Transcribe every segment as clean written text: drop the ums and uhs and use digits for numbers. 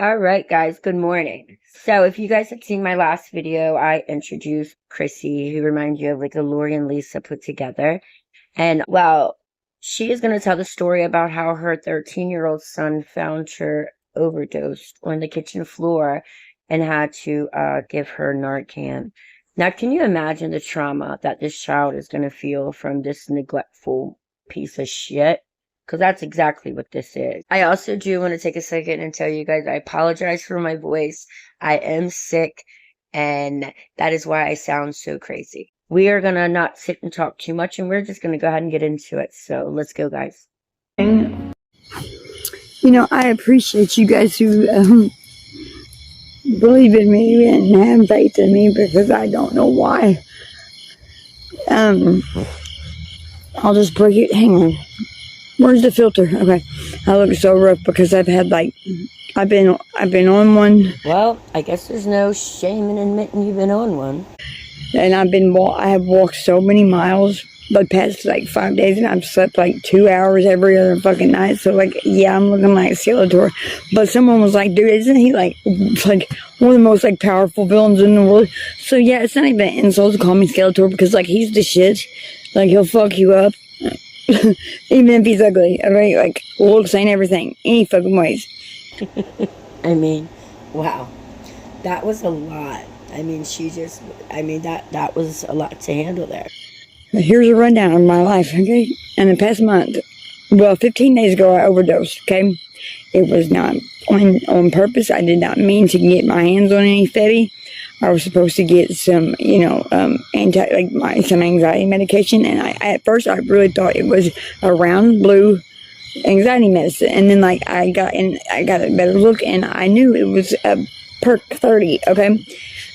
All right, guys, good morning. So, if you guys have seen my last video, I introduced Krissy, who reminds you of like a Lori and Lisa put together. And well, she is going to tell the story about how her 13-year-old son found her overdosed on the kitchen floor and had to give her Narcan. Now, can you imagine the trauma that this child is going to feel from this neglectful piece of shit? Because that's exactly what this is. I also do want to take a second and tell you guys I apologize for my voice. I am sick, and that is why I sound so crazy. We are going to not sit and talk too much, and we're just going to go ahead and get into it. So let's go, guys. You know, I appreciate you guys who believe in me and have faith in me, because I don't know why. I'll just break it. Hang on. Where's the filter? Okay. I look so rough because I've had I've been on one. Well, I guess there's no shame in admitting you've been on one. And I have walked so many miles the past 5 days, and I've slept 2 hours every other fucking night. So yeah, I'm looking like Skeletor. But someone was like, dude, isn't he like one of the most powerful villains in the world? So yeah, it's not even an insult to call me Skeletor, because he's the shit. He'll fuck you up. Even if he's ugly, alright? Looks ain't everything. Any fucking ways. I mean, wow. That was a lot. I mean, that was a lot to handle there. Here's a rundown of my life, okay? In the past month, 15 days ago, I overdosed, okay? It was not on purpose. I did not mean to get my hands on any fatty. I was supposed to get some, some anxiety medication, and at first I really thought it was a round blue anxiety medicine, and then I got a better look, and I knew it was a Perk 30, okay?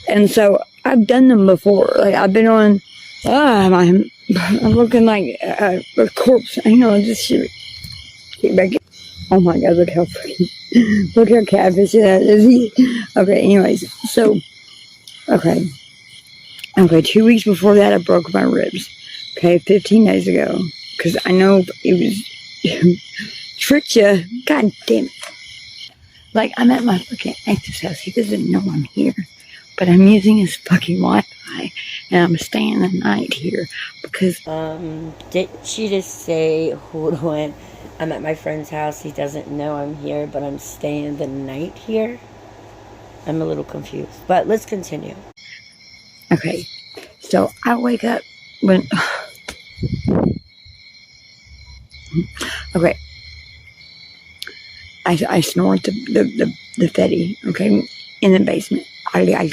And so I've done them before. I've been on. I'm looking like a corpse. I know, just get back. Oh my God! Look how catfish that is. Okay. Anyways, so. Okay, 2 weeks before that, I broke my ribs. Okay, 15 days ago. Because I know it was... tricked you. God damn it. I'm at my fucking ex's house. He doesn't know I'm here. But I'm using his fucking Wi-Fi. And I'm staying the night here. Because... Didn't she just say, hold on, I'm at my friend's house. He doesn't know I'm here, but I'm staying the night here? I'm a little confused, but let's continue. Okay, so I wake up when... Okay. I snort the Fetty, okay, in the basement. I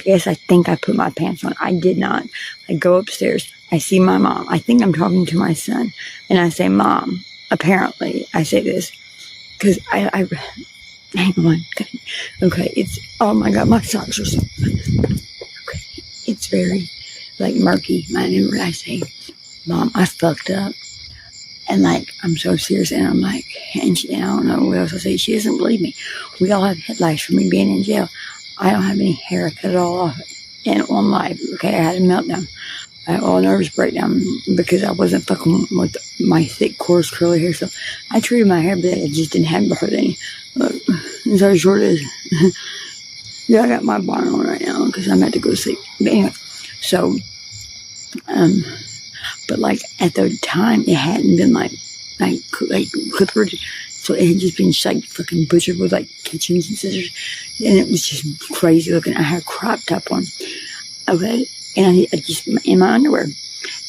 think I put my pants on. I did not. I go upstairs. I see my mom. I think I'm talking to my son. And I say, Mom, apparently, I say this, because I hang on. Okay, oh my God, my socks are so... Okay, it's very, murky. I know what I say. Mom, I fucked up. And, I'm so serious, and I'm and I don't know what else to say. She doesn't believe me. We all have headlights from me being in jail. I don't have any hair. I cut it all off. And on live, okay, I had a meltdown. I had a nervous breakdown because I wasn't fucking with my thick, coarse, curly hair. So I treated my hair, but I just didn't have hardly any. Look, that's how short it is. Yeah, I got my bonnet on right now because I'm about to go to sleep. But anyway, so, but at the time, it hadn't been clippered. So it had just been fucking butchered with kitchens and scissors. And it was just crazy looking. I had a crop top on. Okay. And I just in my underwear.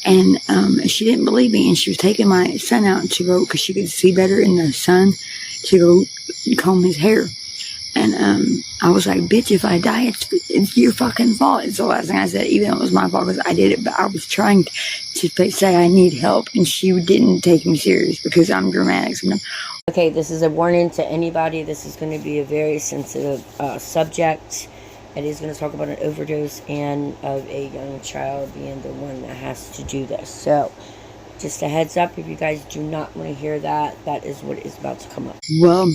And she didn't believe me, and she was taking my son out to go, because she could see better in the sun, to go comb his hair. And I was like, bitch, if I die, it's your fucking fault. It's the last thing I said, even though it was my fault because I did it. But I was trying to say I need help, and she didn't take me serious because I'm dramatic sometimes. Okay, this is a warning to anybody. This is going to be a very sensitive subject. It is going to talk about an overdose and of a young child being the one that has to do this. So, just a heads up, if you guys do not want to hear that, that is what is about to come up. Well,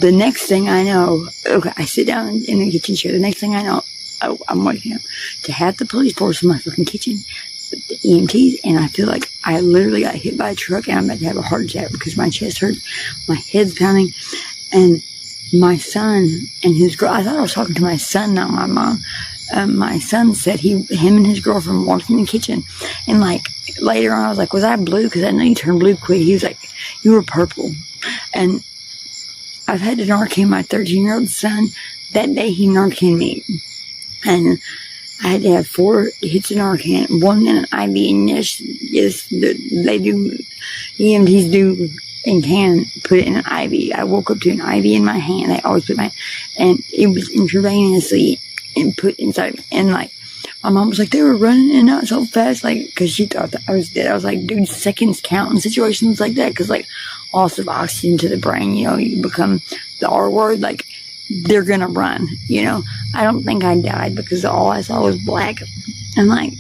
the next thing I know, okay, I sit down in the kitchen chair. The next thing I know, I'm waking up to have the police force in my fucking kitchen, the EMTs, and I feel like I literally got hit by a truck and I'm about to have a heart attack because my chest hurts, my head's pounding, and my son and his girl, I thought I was talking to my son, not my mom. My son said him and his girlfriend walked in the kitchen, and like later on I was like, was I blue? Because I know you turned blue quick. He was like, you were purple. And I've had to Narcan my 13-year-old son. That day he Narcan me, and I had to have 4 hits of Narcan, 1 in an IV, and yes, they do, EMTs do and can put it in an IV. I woke up to an IV in my hand. They always put and it was intravenously and put inside. And like, my mom was like, they were running in and out so fast, like, because she thought that I was dead. I was like, dude, seconds count in situations like that, because like, loss of oxygen to the brain, you become the R word, like, they're gonna run, I don't think I died because all I saw was black, and like,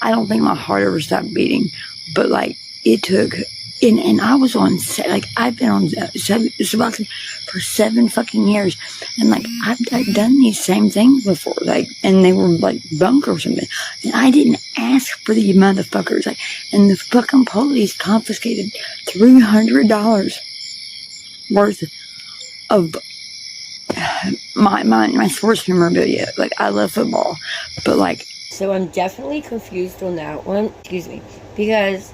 I don't think my heart ever stopped beating, but like, it took, and I was on, like, I've been on Suboxone for 7 fucking years, and like, I've done these same things before, like, and they were like bunk or something, and I didn't ask for the motherfuckers, like, and the fucking police confiscated $300 worth of my sports memorabilia. Like, I love football, but like, so I'm definitely confused on that one, excuse me, because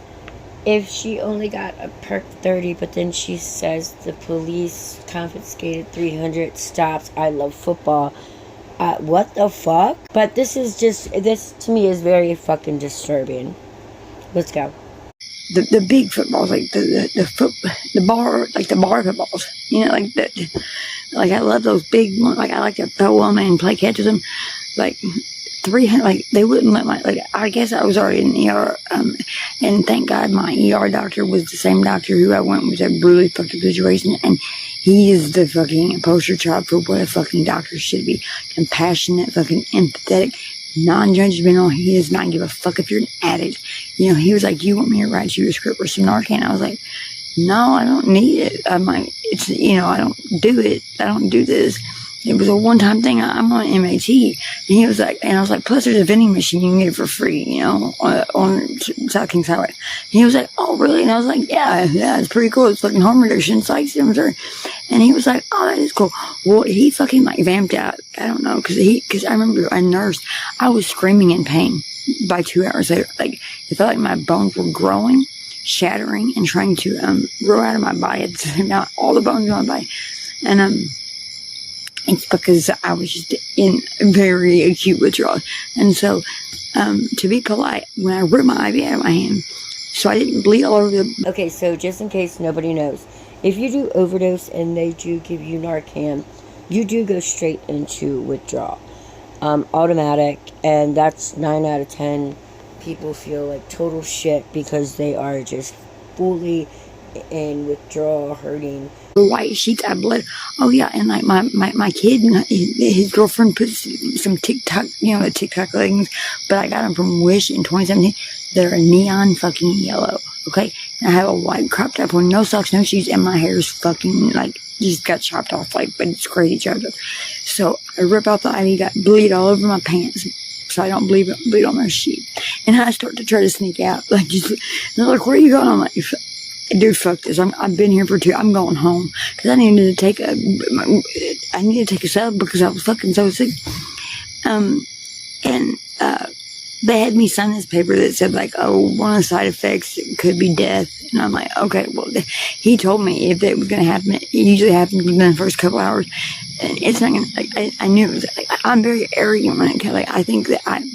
if she only got a perk 30, but then she says the police confiscated 300 stops, I love football, what the fuck? But this to me is very fucking disturbing. Let's go. The big footballs, like the bar footballs, like that. Like, I love those big ones. Like, I like to throw them and play catch with them. Like, 300, like, they wouldn't let I guess I was already in the ER, and thank God my ER doctor was the same doctor who I went with a really fucked up situation, and he is the fucking poster child for what a fucking doctor should be. Compassionate, fucking empathetic, non-judgmental. He does not give a fuck if you're an addict. He was like, do you want me to write you a script for some Narcan? I was like, no, I don't need it. I'm like, it's, I don't do it. I don't do this. It was a one-time thing. I'm on MAT. And he was like, and I was like, plus there's a vending machine. You can get it for free, on South Kings Highway. And he was like, oh, really? And I was like, yeah, it's pretty cool. It's fucking harm reduction, psych, sure. And he was like, oh, that is cool. Well, he fucking like vamped out. I don't know. Cause I remember I nursed. I was screaming in pain by 2 hours later. Like, it felt like my bones were growing, shattering, and trying to, grow out of my body at the same time. All the bones in my body. And, it's because I was just in very acute withdrawal. And so, to be polite, when I ripped my IV out of my hand, so I didn't bleed all over the... Okay, so just in case nobody knows, if you do overdose and they do give you Narcan, you do go straight into withdrawal. Automatic, and that's 9 out of 10 people feel like total shit because they are just fully in withdrawal, hurting. White sheets, I bled. Oh yeah, and like my kid, his girlfriend put some TikTok, the TikTok leggings, but I got them from Wish in 2017. They're neon fucking yellow. Okay, and I have a white crop top on, no socks, no shoes, and my hair is fucking like just got chopped off, like, but it's crazy chopped off. So I rip out the IV, got bleed all over my pants, so I don't bleed on my sheet. And I start to try to sneak out, like, just, and they're like, where are you going? I'm like, dude, fuck this. I've been here for 2. I'm going home because I needed to take a sub because I was fucking so sick. They had me sign this paper that said like, oh, one of the side effects could be death. And I'm like, okay, well, he told me if that was going to happen, it usually happens within the first couple hours. And it's not going to, like, I knew it was, like, I'm very arrogant when it comes, like, I think that I'm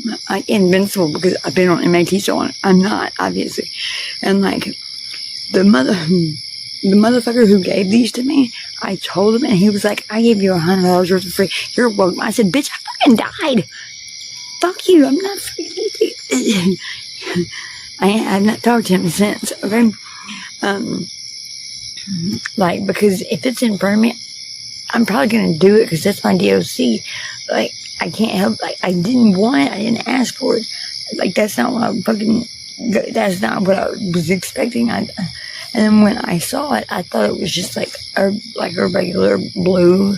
invincible because I've been on MAT, so I'm not, obviously. And like, the motherfucker who gave these to me, I told him, and he was like, I gave you $100 worth of free. You're welcome. I said, bitch, I fucking died. Fuck you. I'm not free. I have not talked to him since, okay? Like, because if it's in front of me, I'm probably going to do it because that's my DOC. Like, I can't help, like, I didn't want it. I didn't ask for it. Like, that's not what that's not what I was expecting. And then when I saw it, I thought it was just like a regular blue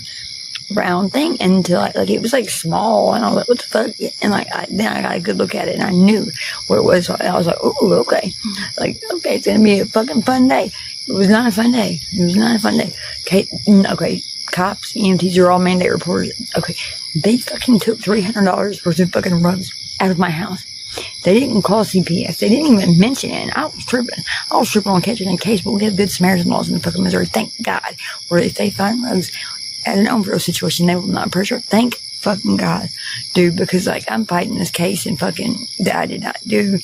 round thing until like it was like small, and I was like, what the fuck? And like then I got a good look at it and I knew where it was. So I was like, oh, okay. Like, okay, it's gonna be a fucking fun day. It was not a fun day. Okay, cops, EMTs are all mandate reporters. Okay, they fucking took $300 worth of fucking rugs out of my house. They didn't call CPS. They didn't even mention it. And I was tripping. on catching a case, but we have good Samaritan laws in fucking Missouri. Thank God. Where if they find rugs at an overdose situation, they will not pressure. Thank fucking God, dude, because like I'm fighting this case and fucking that I did not do,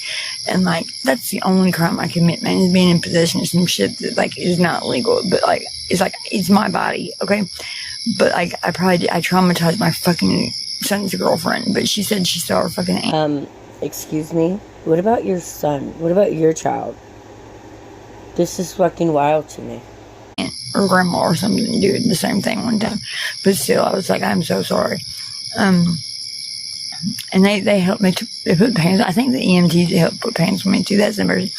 and like that's the only crime I commit, man, is being in possession of some shit that like is not legal, but like it's my body, okay? But like I traumatized my fucking son's girlfriend, but she said she saw her fucking excuse me, what about your son? What about your child? This is fucking wild to me. Or grandma or something do the same thing one time, but still I was like, I'm so sorry. And they helped me they put pants. I think the EMTs helped put pants on me too. That's embarrassing.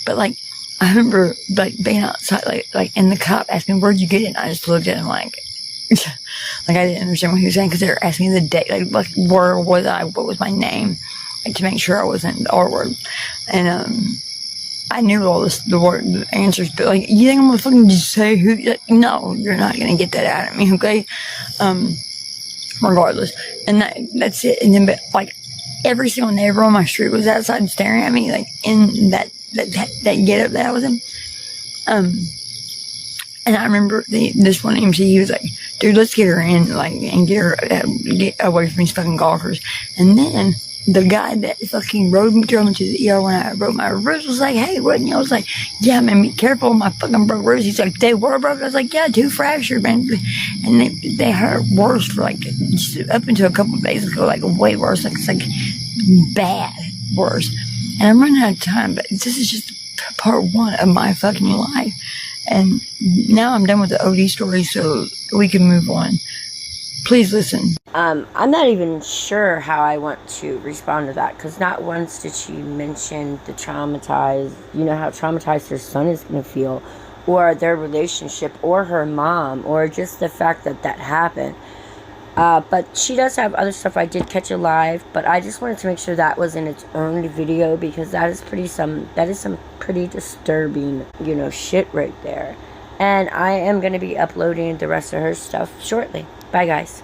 But like I remember like being outside, like and the cop asked me, where'd you get it? And I just looked at him like I didn't understand what he was saying, because they were asking me the date, like where was I, what was my name, like to make sure I wasn't the R word. And I knew all the answers, but like, you think I'm gonna fucking just say who? Like, no, you're not gonna get that out of me, okay? Regardless, and that's it. And then, but like, every single neighbor on my street was outside staring at me, like in that get up that I was in. And I remember this one MC, he was like, dude, let's get her in, like, and get her get away from these fucking gawkers. And then the guy that fucking drove me to the ER when I broke my ribs was like, hey, what? And I was like, yeah, man, be careful of my fucking broke ribs. He's like, they were broke. I was like, yeah, 2 fractured, man. And they hurt worse for like, up until a couple of days ago, like way worse. Like, it's like bad worse. And I'm running out of time, but this is just part 1 of my fucking life. And now I'm done with the OD story, so we can move on. Please listen. I'm not even sure how I want to respond to that, because not once did she mention the traumatized, how traumatized her son is going to feel, or their relationship, or her mom, or just the fact that happened. But she does have other stuff I did catch alive, but I just wanted to make sure that was in its own video, because that is some pretty disturbing, shit right there. And I am going to be uploading the rest of her stuff shortly. Bye, guys.